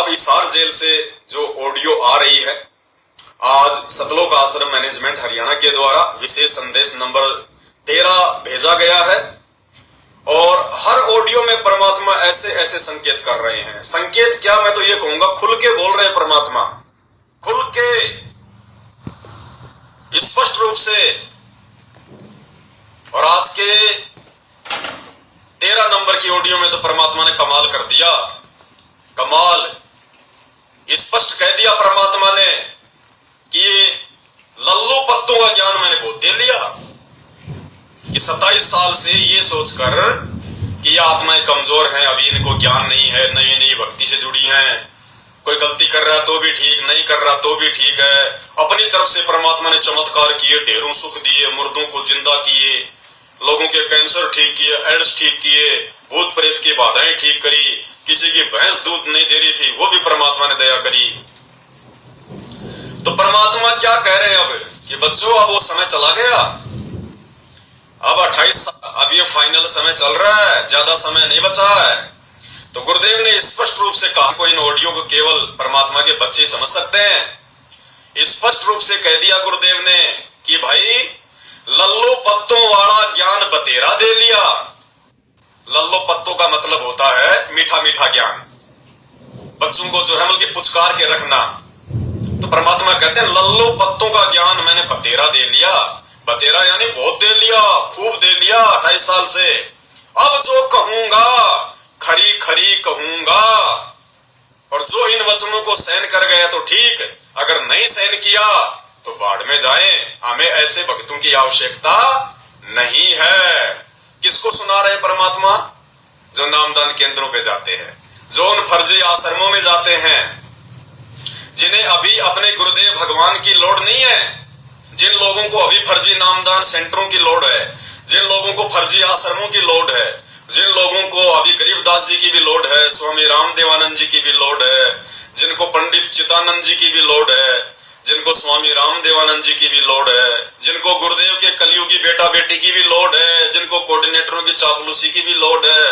अब हिसार जेल से जो ऑडियो आ रही है, आज सतलोक आश्रम मैनेजमेंट हरियाणा के द्वारा विशेष संदेश नंबर 13 भेजा गया है और हर ऑडियो में परमात्मा ऐसे ऐसे संकेत कर रहे हैं। संकेत क्या, मैं तो ये कहूंगा खुल के बोल रहे हैं परमात्मा, खुल के स्पष्ट रूप से। और आज के 13 नंबर की ऑडियो में तो परमात्मा ने कमाल कर दिया, कमाल स्पष्ट कह दिया परमात्मा ने कि ये लल्लू पत्तों का ज्ञान मैंने बहुत दे लिया कि 27 साल से ये सोचकर कि ये आत्माएं कमजोर हैं, अभी इनको ज्ञान नहीं है, नई नई भक्ति से जुड़ी हैं, कोई गलती कर रहा तो भी ठीक, नहीं कर रहा तो भी ठीक है। अपनी तरफ से परमात्मा ने चमत्कार किए, ढेरों सुख दिए, मुर्दों को जिंदा किए, लोगों के कैंसर ठीक किए, एड्स ठीक किए, भूत प्रेत की बाधाएं ठीक करी, किसी की भैंस दूध नहीं दे रही थी वो भी परमात्मा ने दया करी। तो परमात्मा क्या कह रहे हैं अब कि बच्चों अब वो समय चला गया, अब 28 अब ये फाइनल समय चल रहा है, ज्यादा समय नहीं बचा है। तो गुरुदेव ने स्पष्ट रूप से कहा को इन ऑडियो को केवल परमात्मा के बच्चे समझ सकते हैं। स्पष्ट रूप से कह दिया गुरुदेव ने कि भाई लल्लो पत्तों वाला ज्ञान बतेरा दे लिया। लल्लो पत्तों का मतलब होता है मीठा मीठा ज्ञान, बच्चों को जो है बल्कि पुचकार के रखना। तो परमात्मा कहते हैं लल्लो पत्तों का ज्ञान मैंने बतेरा दे लिया। बतेरा यानी बहुत दे लिया, खूब दे लिया 28 साल से। अब जो कहूंगा खरी खरी कहूंगा, और जो इन वचनों को सहन कर गया तो ठीक, अगर नहीं सहन किया तो बाढ़ में जाए। हमें ऐसे भक्तों की आवश्यकता नहीं है। किसको सुना रहे परमात्मा? जो नामदान केंद्रों पे जाते हैं, जो उन फर्जी आश्रमों में जाते हैं, जिन्हें अभी अपने गुरुदेव भगवान की लोड़ नहीं है, जिन लोगों को अभी फर्जी नामदान सेंटरों की लोड़ है, जिन लोगों को फर्जी आश्रमों की लोड़ है, जिन लोगों को अभी गरीबदास जी की भी लोड़ है, स्वामी रामदेवानंद जी की भी लोड़ है, जिनको पंडित चिदानंद जी की भी लोड़ है, जिनको स्वामी रामदेवानंद जी की भी लोड़ है, जिनको गुरुदेव के कलयुगी बेटा बेटी की भी लोड़ है, जिनको कोऑर्डिनेटरों की चापलूसी की भी लोड़ है,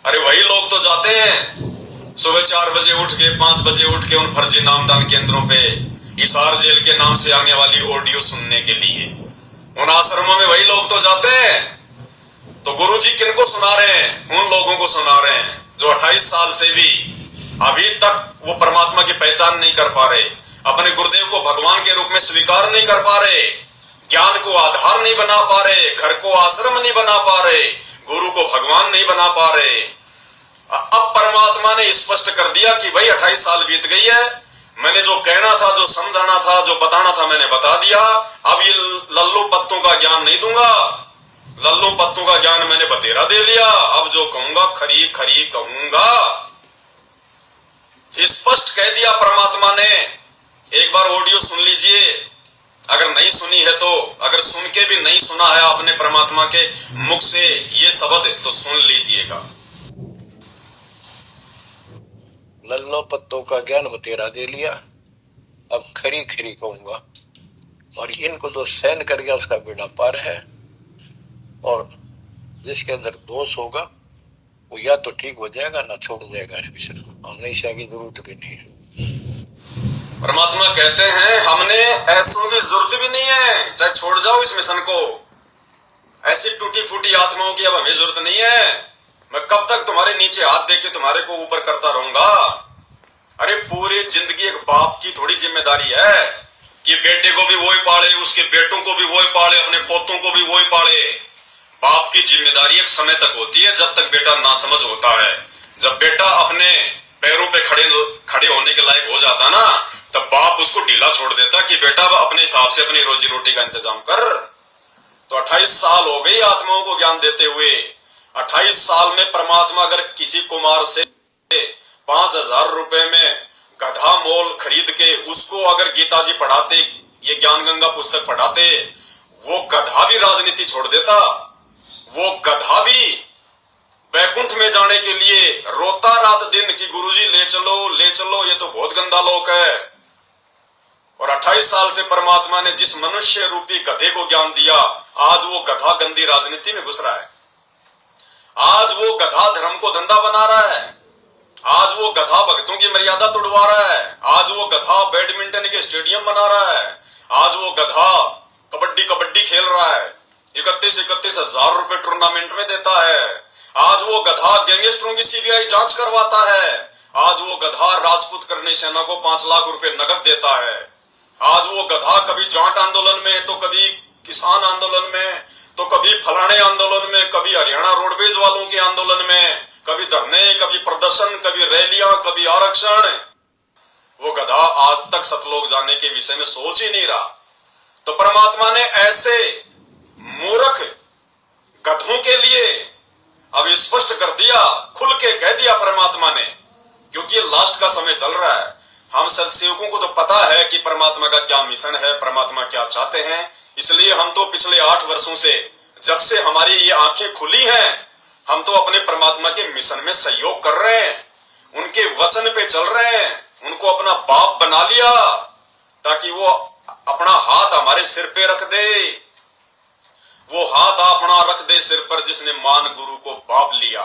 अरे वही लोग तो जाते हैं सुबह 4 बजे उठ के 5 बजे उठ के उन फर्जी नामदान केंद्रों पे हिसार जेल के नाम से आने वाली ऑडियो सुनने के लिए। उन आश्रमों में वही लोग तो जाते हैं। तो गुरु जी किनको सुना रहे हैं? उन लोगों को सुना रहे हैं जो 28 साल से भी अभी तक वो परमात्मा की पहचान नहीं कर पा रहे, अपने गुरुदेव को भगवान के रूप में स्वीकार नहीं कर पा रहे, ज्ञान को आधार नहीं बना पा रहे, घर को आश्रम नहीं बना पा रहे, गुरु को भगवान नहीं बना पा रहे। अब परमात्मा ने स्पष्ट कर दिया कि भाई 28 साल बीत गई है, मैंने जो कहना था, जो समझाना था, जो बताना था मैंने बता दिया। अब ये लल्लू पत्तों का ज्ञान नहीं दूंगा, लल्लू पत्तों का ज्ञान मैंने बतेरा दे लिया। अब जो कहूंगा खरी खरी कहूंगा, स्पष्ट कह दिया परमात्मा ने। एक बार ऑडियो सुन लीजिए, अगर नहीं सुनी है तो, अगर सुन के भी नहीं सुना है आपने परमात्मा के मुख से ये शब्द, तो सुन लीजिएगा। लल्लो पत्तों का ज्ञान बतेरा दे लिया, अब खरी खरी कहूंगा, और इनको तो सहन कर गया उसका बेड़ा पार है। और जिसके अंदर दोष होगा वो या तो ठीक हो जाएगा ना छोड़ जाएगा इस विषय को, और नहीं सह की जरूरत भी नहीं है। परमात्मा कहते हैं हमने ऐसों की जरूरत भी नहीं है, चाहे छोड़ जाओ इस मिशन को। ऐसी टूटी फूटी आत्माओं की अब हमें जरूरत नहीं है। मैं कब तक तुम्हारे नीचे हाथ देके तुम्हारे को ऊपर करता रहूंगा? अरे पूरी जिंदगी एक बाप की थोड़ी जिम्मेदारी है कि बेटे को भी वही पाले, उसके बेटों को भी वही पाले, अपने पोतों को भी वही पाले। बाप की जिम्मेदारी एक समय तक होती है, जब तक बेटा नासमझ होता है। जब बेटा अपने पैरों पे खड़े होने के लायक हो जाता ना, तब बाप उसको ढीला छोड़ देता कि बेटा अपने हिसाब से अपनी रोजी रोटी का इंतजाम कर। तो 28 साल हो गई आत्माओं को ज्ञान देते हुए। 28 साल में परमात्मा अगर किसी कुमार से 5000 रुपए में गधा मोल खरीद के उसको अगर गीता जी पढ़ाते, ये ज्ञान गंगा पुस्तक पढ़ाते, वो गधा भी राजनीति छोड़ देता, वो गधा भी बैकुंठ में जाने के लिए रोता रात दिन कि गुरुजी ले चलो, ये तो बहुत गंदा लोक है। और 28 साल से परमात्मा ने जिस मनुष्य रूपी गधे को ज्ञान दिया, आज वो गधा गंदी राजनीति में घुस रहा है। आज वो गधा धर्म को धंधा बना रहा है। आज वो गधा मर्यादा तोड़वा रहा है। आज वो गधा बैडमिंटन के स्टेडियम बना रहा है। आज वो गधा कबड्डी खेल रहा है, 31 हजार रुपए टूर्नामेंट में देता है। आज वो गधा गैंगस्टरों की सीबीआई जांच करवाता है। आज वो गधा राजपूत करनी सेना को 5 लाख रुपए नकद देता है। आज वो गधा कभी जाट आंदोलन में, तो कभी किसान आंदोलन में, तो कभी फलाने आंदोलन में, कभी हरियाणा रोडवेज वालों के आंदोलन में, कभी धरने, कभी प्रदर्शन, कभी रैलियां, कभी आरक्षण। वो गधा आज तक सतलोक जाने के विषय में सोच ही नहीं रहा। तो परमात्मा ने ऐसे मूर्ख गधों के लिए अब स्पष्ट कर दिया, खुल के कह दिया परमात्मा ने, क्योंकि लास्ट का समय चल रहा है। हम सत्सेवकों को तो पता है कि परमात्मा का क्या मिशन है, परमात्मा क्या चाहते हैं। इसलिए हम तो पिछले 8 वर्षों से, जब से हमारी ये आंखें खुली हैं, हम तो अपने परमात्मा के मिशन में सहयोग कर रहे हैं, उनके वचन पे चल रहे हैं, उनको अपना बाप बना लिया ताकि वो अपना हाथ हमारे सिर पे रख दे। वो हाथ अपना रख दे सिर पर जिसने मान गुरु को बाप लिया।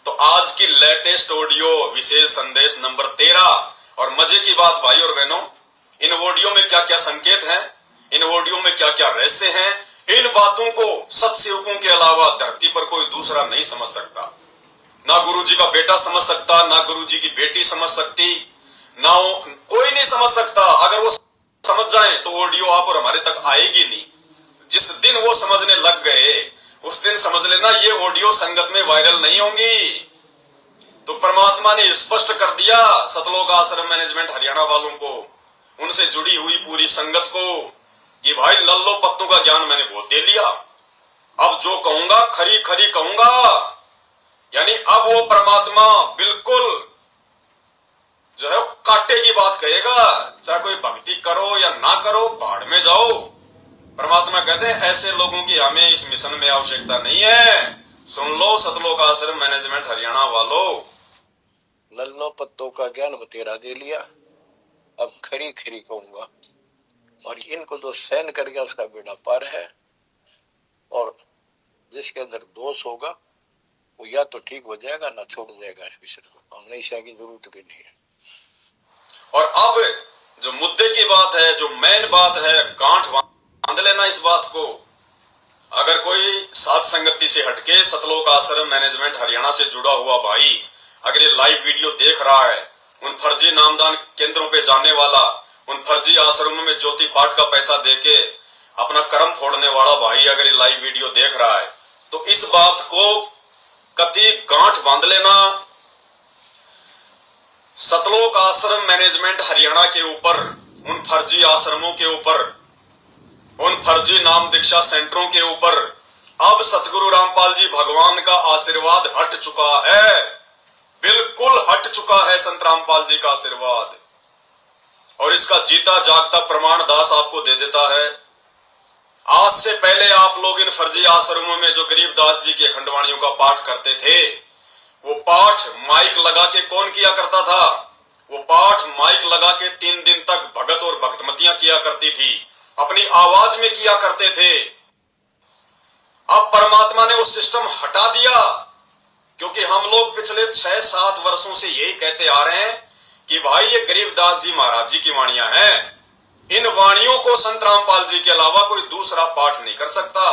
तो आज की लेटेस्ट ऑडियो विशेष संदेश नंबर 13। और मजे की बात भाई और बहनों, इन ऑडियो में क्या क्या संकेत हैं, इन ऑडियो में क्या क्या रहस्य हैं, इन बातों को सत्सेवकों के अलावा धरती पर कोई दूसरा नहीं समझ सकता। ना गुरु जी का बेटा समझ सकता, ना गुरु जी की बेटी समझ सकती, ना कोई नहीं समझ सकता। अगर वो समझ जाए तो ऑडियो आप और हमारे तक आएगी नहीं। जिस दिन वो समझने लग गए उस दिन समझ लेना ये ऑडियो संगत में वायरल नहीं होंगी। तो परमात्मा ने स्पष्ट कर दिया सतलोक आश्रम मैनेजमेंट हरियाणा वालों को, उनसे जुड़ी हुई पूरी संगत को, कि भाई लल्लो पत्तों का ज्ञान मैंने बहुत दे लिया। अब जो कहूंगा खरी खरी कहूंगा। यानी अब वो परमात्मा बिल्कुल जो है कांटे की बात कहेगा। चाहे कोई भक्ति करो या ना करो, भाड़ में जाओ। परमात्मा कहते हैं ऐसे लोगों की हमें इस मिशन में आवश्यकता नहीं है। सुन लो सतलोक आश्रम मैनेजमेंट हरियाणा वालों, लल्लो पत्तों का ज्ञान बतेरा दे लिया, अब खरी खरी कहूंगा। और इनको तो सहन कर गया उसका बेड़ा पार है। और जिसके अंदर दोष होगा वो या तो ठीक हो जाएगा ना छोड़ जाएगा इस विषय को। हम नहीं की जरूरत भी नहीं है। और अब जो मुद्दे की बात है, जो मेन बात है, गांठ बांध लेना इस बात को। अगर कोई साध संगति से हटके सतलोक आश्रम मैनेजमेंट हरियाणा से जुड़ा हुआ भाई अगर ये लाइव वीडियो देख रहा है, उन फर्जी नामदान केंद्रों पे जाने वाला, उन फर्जी आश्रमों में ज्योति पाठ का पैसा देके अपना कर्म फोड़ने वाला भाई अगर ये लाइव वीडियो देख रहा है, तो इस बात को कति गांठ बांध लेना। सतलोक आश्रम मैनेजमेंट हरियाणा के ऊपर, उन फर्जी आश्रमों के ऊपर, उन फर्जी नाम दीक्षा सेंटरों के ऊपर अब सतगुरु रामपाल जी भगवान का आशीर्वाद हट चुका है। बिल्कुल हट चुका है संत रामपाल जी का आशीर्वाद। और इसका जीता जागता प्रमाण दास आपको दे देता है। आज से पहले आप लोग इन फर्जी आश्रमों में जो गरीबदास जी की अखंडवाणियों का पाठ करते थे, वो पाठ माइक लगा के कौन किया करता था? वो पाठ माइक लगा के 3 दिन तक भगत और भक्तमतियां किया करती थी, अपनी आवाज में किया करते थे। अब परमात्मा ने वो सिस्टम हटा दिया, क्योंकि हम लोग पिछले 6-7 वर्षों से यही कहते आ रहे हैं कि भाई ये गरीबदास जी महाराज जी की वाणियां हैं। इन वाणियों को संत रामपाल जी के अलावा कोई दूसरा पाठ नहीं कर सकता।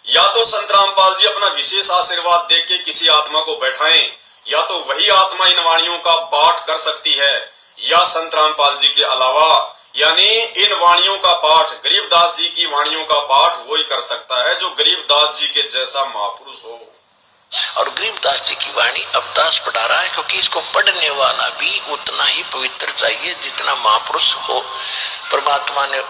या तो संत रामपाल जी अपना विशेष आशीर्वाद देके किसी आत्मा को बैठाएं, या तो वही आत्मा इन वाणियों का पाठ कर सकती है, या संत रामपाल जी के अलावा, यानी इन वाणियों का पाठ, गरीबदास जी की वाणियों का पाठ वही कर सकता है जो गरीबदास जी के जैसा महापुरुष हो। और गरीबदास जी की वाणी अब दास पढ़ा रहा है, क्योंकि इसको पढ़ने वाला भी उतना ही पवित्र चाहिए जितना महापुरुष हो परमात्मा ने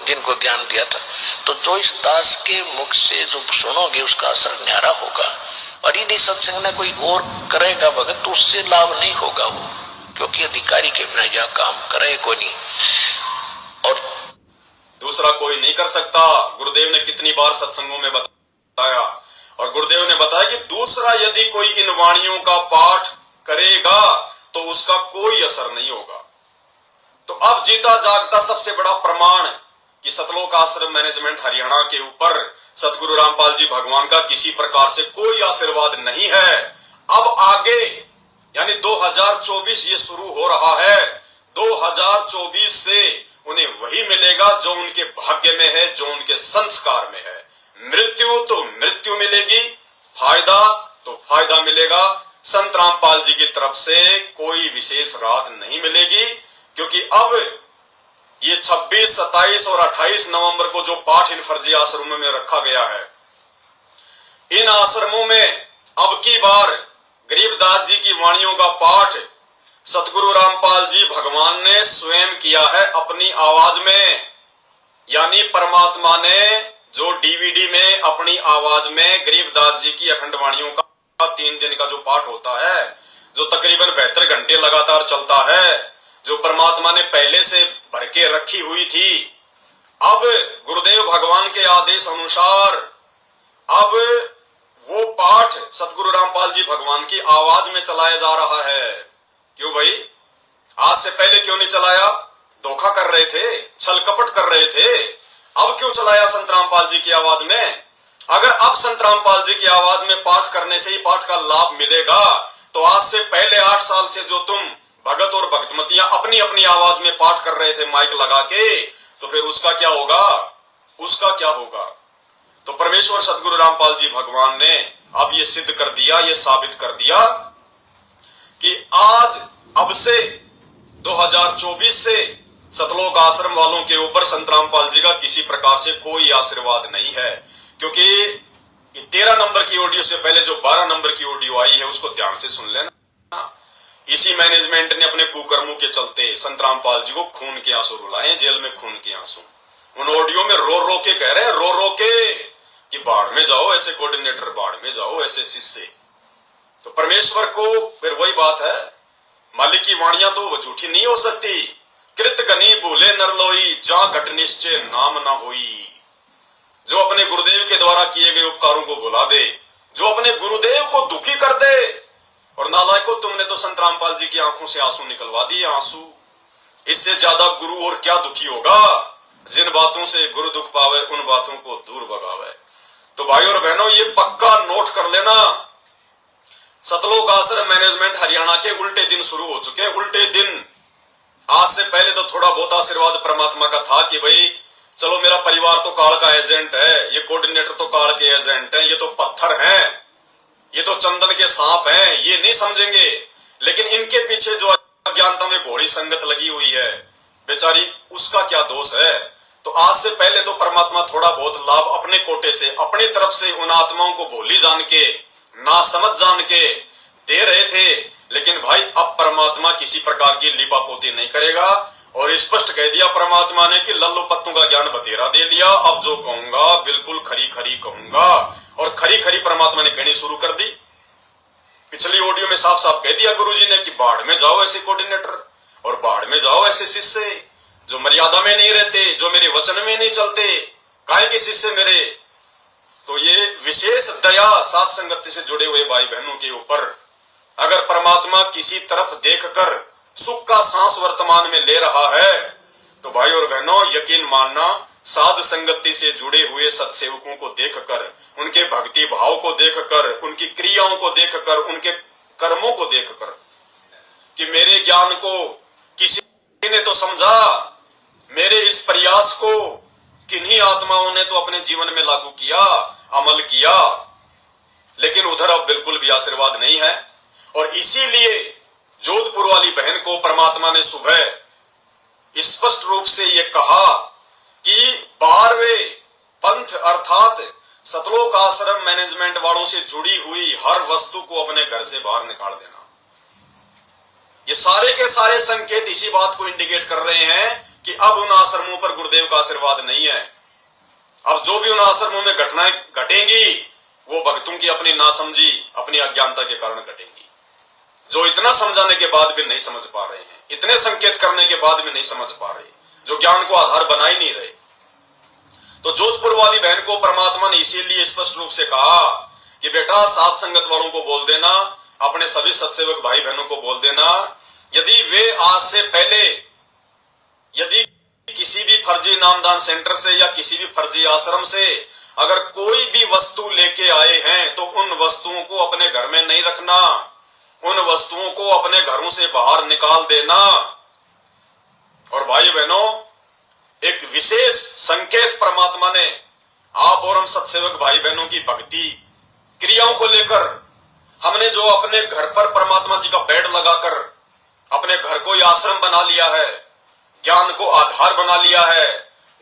जिनको ज्ञान दिया था। तो जो इस दास के मुख से जो सुनोगे उसका असर न्यारा होगा। और यदि सत्संग में कोई और करेगा भगत तो उससे लाभ नहीं होगा वो, क्योंकि अधिकारी के बिना यह काम करे कोई नहीं और दूसरा कोई नहीं कर सकता। गुरुदेव ने कितनी बार सत्संगों में बताया, और गुरुदेव ने बताया कि दूसरा यदि कोई इन वाणियों का पाठ करेगा तो उसका कोई असर नहीं होगा। तो अब जीता जागता सबसे बड़ा प्रमाण कि सतलोक आश्रम मैनेजमेंट हरियाणा के ऊपर सतगुरु रामपाल जी भगवान का किसी प्रकार से कोई आशीर्वाद नहीं है। अब आगे यानी 2024 ये शुरू हो रहा है। 2024 से उन्हें वही मिलेगा जो उनके भाग्य में है, जो उनके संस्कार में है। मृत्यु तो मृत्यु मिलेगी, फायदा तो फायदा मिलेगा। संत रामपाल जी की तरफ से कोई विशेष राहत नहीं मिलेगी, क्योंकि अब ये 26, 27 और 28 नवंबर को जो पाठ इन फर्जी आश्रमों में रखा गया है, इन आश्रमों में अब की बार गरीबदास जी की वाणियों का पाठ सतगुरु रामपाल जी भगवान ने स्वयं किया है अपनी आवाज में। यानी परमात्मा ने जो डीवीडी में अपनी आवाज में गरीबदास जी की अखंड वाणियों का 3 दिन का जो पाठ होता है, जो तकरीबन 72 घंटे लगातार चलता है, जो परमात्मा ने पहले से भर के रखी हुई थी, अब गुरुदेव भगवान के आदेश अनुसार अब वो पाठ सतगुरु रामपाल जी भगवान की आवाज में चलाया जा रहा है। क्यों भाई, आज से पहले क्यों नहीं चलाया? धोखा कर रहे थे, छल कपट कर रहे थे, अब क्यों चलाया संत रामपाल जी की आवाज में? अगर अब संत रामपाल जी की आवाज में पाठ करने से ही पाठ का लाभ मिलेगा, तो आज से पहले 8 साल से जो तुम भगत और भक्तमतियां अपनी अपनी आवाज में पाठ कर रहे थे माइक लगा के, तो फिर उसका क्या होगा? उसका क्या होगा? तो परमेश्वर सतगुरु रामपाल जी भगवान ने अब ये सिद्ध कर दिया, ये साबित कर दिया कि आज अब से 2024 से सतलोक आश्रम वालों के ऊपर संत रामपाल जी का किसी प्रकार से कोई आशीर्वाद नहीं है। क्योंकि ये 13 नंबर की ऑडियो से पहले जो 12 नंबर की ऑडियो आई है उसको ध्यान से सुन लेना। इसी मैनेजमेंट ने अपने कुकर्मों के चलते संत रामपाल जी को खून के आंसू रुलाए, जेल में खून के आंसू। उन ऑडियो में रो रो के कह रहे हैं, रो रो के, कि बाढ़ में जाओ ऐसे कोऑर्डिनेटर, बाढ़ में जाओ ऐसे शिष्य। तो परमेश्वर को फिर वही बात है, मालिक की वाणियां तो वो झूठी नहीं हो सकती। कृत गनी भूले नरलोई, जा घट निश्चय नाम ना होई। जो अपने गुरुदेव के द्वारा किए गए उपकारों को भुला दे, जो अपने गुरुदेव को दुखी कर दे, और नालायको तुमने तो संत रामपाल जी की आंखों से आंसू निकलवा दिए, आंसू। इससे ज्यादा गुरु और क्या दुखी होगा? जिन बातों से गुरु दुख पावे उन बातों को दूर भगावे। तो भाई और बहनों, ये पक्का नोट कर लेना, सतलोक आश्रम मैनेजमेंट हरियाणा के उल्टे दिन शुरू हो चुके हैं। उल्टे दिन, आज से पहले तो थोड़ा बहुत आशीर्वाद परमात्मा का था कि भाई चलो मेरा परिवार तो काल का एजेंट है, ये कोऑर्डिनेटर तो काल के एजेंट है, ये तो पत्थर हैं, ये तो चंदन के सांप हैं, ये नहीं समझेंगे। लेकिन इनके पीछे जो अज्ञानता में घोड़ी संगत लगी हुई है बेचारी, उसका क्या दोष है? तो आज से पहले तो परमात्मा थोड़ा बहुत लाभ अपने कोटे से, अपनी तरफ से उन आत्माओं को भोली जान के, ना समझ जान के दे रहे थे। लेकिन भाई अब परमात्मा किसी प्रकार की लिपापोती नहीं करेगा, और स्पष्ट कह दिया परमात्मा ने कि लल्लू पत्तों का ज्ञान बतेरा दे लिया, अब जो कहूंगा बिल्कुल खरी खरी कहूंगा। और खरी खरी परमात्मा ने कहनी शुरू कर दी। पिछली ऑडियो में साफ साफ कह दिया गुरुजी ने कि बाढ़ में जाओ ऐसे कोऑर्डिनेटर, और बाढ़ में जाओ ऐसे शिष्य जो मर्यादा में नहीं रहते, जो मेरे वचन में नहीं चलते, काहे के शिष्य मेरे। तो ये विशेष दया साथ संगति से जुड़े हुए भाई बहनों के ऊपर अगर परमात्मा किसी तरफ देखकर सुख का सांस वर्तमान में ले रहा है, तो भाई और बहनों यकीन मानना, साध संगति से जुड़े हुए सत्सेवकों को देखकर, उनके भक्ति भाव को देखकर, उनकी क्रियाओं को देखकर, उनके कर्मों को देखकर, कि मेरे ज्ञान को किसी ने तो समझा, मेरे इस प्रयास को किन्हीं आत्माओं ने तो अपने जीवन में लागू किया, अमल किया, लेकिन उधर अब बिल्कुल भी आशीर्वाद नहीं है। और इसीलिए जोधपुर वाली बहन को परमात्मा ने सुबह स्पष्ट रूप से ये कहा कि 12वें पंथ अर्थात सतलोक आश्रम मैनेजमेंट वालों से जुड़ी हुई हर वस्तु को अपने घर से बाहर निकाल देना। ये सारे के सारे संकेत इसी बात को इंडिकेट कर रहे हैं कि अब उन आश्रमों पर गुरुदेव का आशीर्वाद नहीं है। अब जो भी उन आश्रमों में घटनाएं घटेंगी वो भक्तों की अपनी नासमझी, अपनी अज्ञानता के कारण घटेंगी, जो इतना समझाने के बाद भी नहीं समझ पा रहे हैं, इतने संकेत करने के बाद भी नहीं समझ पा रहे, जो ज्ञान को आधार बना ही नहीं रहे। तो जोधपुर वाली बहन को परमात्मा ने इसीलिए स्पष्ट रूप से कहा कि बेटा साथ संगत वालों को बोल देना, अपने सभी सत्सेवक भाई बहनों को बोल देना, यदि वे आज से पहले यदि किसी भी फर्जी नामदान सेंटर से या किसी भी फर्जी आश्रम से अगर कोई भी वस्तु लेके आए हैं तो उन वस्तुओं को अपने घर में नहीं रखना, उन वस्तुओं को अपने घरों से बाहर निकाल देना। और भाई बहनों, एक विशेष संकेत परमात्मा ने आप और हम सत्सेवक भाई बहनों की भक्ति क्रियाओं को लेकर, हमने जो अपने घर पर परमात्मा जी का बेड लगाकर अपने घर को ही आश्रम बना लिया है, ज्ञान को आधार बना लिया है,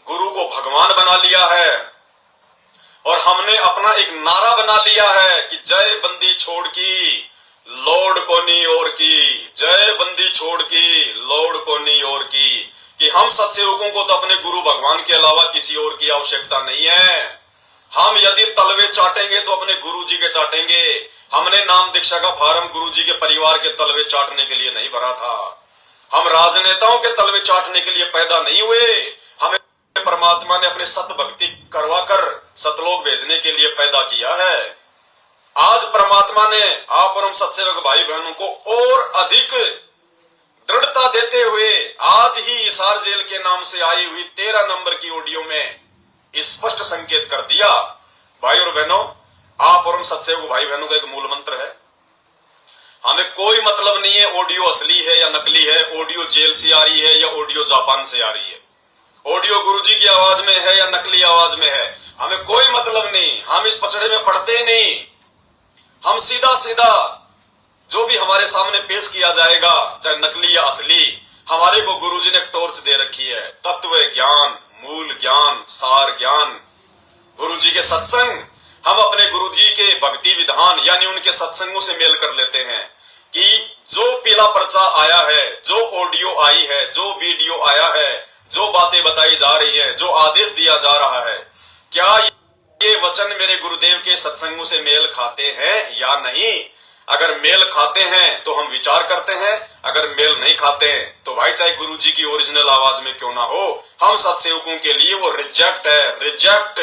गुरु को भगवान बना लिया है, और हमने अपना एक नारा बना लिया है कि जय बंदी छोड़ की लौड़ कोनी और की, जय बंदी छोड़ की लौड़ कोनी और की, कि हम सत्सेवकों को तो अपने गुरु भगवान के अलावा किसी और की आवश्यकता नहीं है। हम यदि तलवे चाटेंगे तो अपने गुरु जी के चाटेंगे। हमने नाम दीक्षा का फार्म गुरु जी के परिवार के तलवे चाटने के लिए नहीं भरा था। हम राजनेताओं के तलवे चाटने के लिए पैदा नहीं हुए। हमें परमात्मा ने अपने सत भक्ति करवाकर सतलोक भेजने के लिए पैदा किया है। आज परमात्मा ने आप और हम सत्सेवक भाई बहनों को और अधिक दृढ़ता देते हुए आज ही हिसार जेल के नाम से आई हुई 13 नंबर की ऑडियो में स्पष्ट संकेत कर दिया। भाई और बहनों, आप और हम सत्सेवक भाई बहनों का एक मूल मंत्र है, हमें कोई मतलब नहीं है ऑडियो असली है या नकली है, ऑडियो जेल से आ रही है या ऑडियो जापान से आ रही है, ऑडियो गुरुजी की आवाज में है या नकली आवाज में है, हमें कोई मतलब नहीं। हम इस पचड़े में पड़ते ही नहीं। हम सीधा सीधा जो भी हमारे सामने पेश किया जाएगा, चाहे नकली या असली, हमारे को गुरुजी ने टॉर्च दे रखी है, तत्व ज्ञान, मूल ज्ञान, सार ज्ञान, गुरुजी के सत्संग। हम अपने गुरुजी के भक्ति विधान यानी उनके सत्संगों से मेल कर लेते हैं कि जो पीला पर्चा आया है, जो ऑडियो आई है, जो वीडियो आया है, जो बातें बताई जा रही है, जो आदेश दिया जा रहा है, क्या ये वचन मेरे गुरुदेव के सत्संगों से मेल खाते हैं या नहीं। अगर मेल खाते हैं तो हम विचार करते हैं, अगर मेल नहीं खाते हैं तो भाई चाहे गुरुजी की ओरिजिनल आवाज में क्यों ना हो, हम सत्सेवकों के लिए वो रिजेक्ट है, रिजेक्ट।